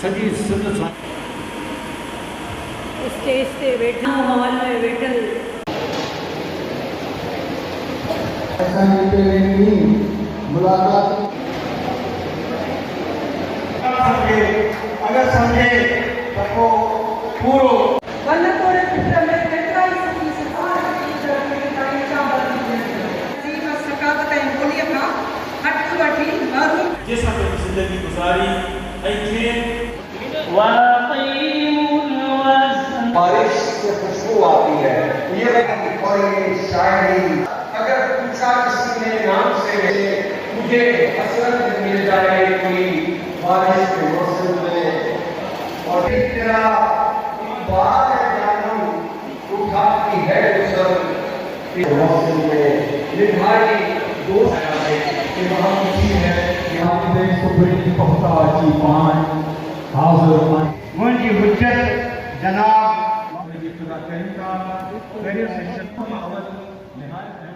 सॼी सिंध स्टेज ते वेठा हॉल में वेठल मुलाकात अगर समझे तो पूरो वन तोड़े पिट में केतिरा ई सुठी सितार में ताईं चांवर थी सकावत ऐं ॿोलीअ खां हथ वठी मर जैसा ज़िंदगी गुजारी ऐं खे बारिश से खुशबू आती है। ये कोई शायरी अगर पूछा किसी ने नाम से मुझे हसरत मिल जाए कोई बारिश के मौसम में और तेरा बात जानू उठाती है उस मौसम में निभाई दोस्त कि वहाँ खुशी है यहाँ पे सुबह पहुँचा जी पान हाजिर मुझी हुज्जत जनाब मुझे खुदा करीम का वेरियस सेशन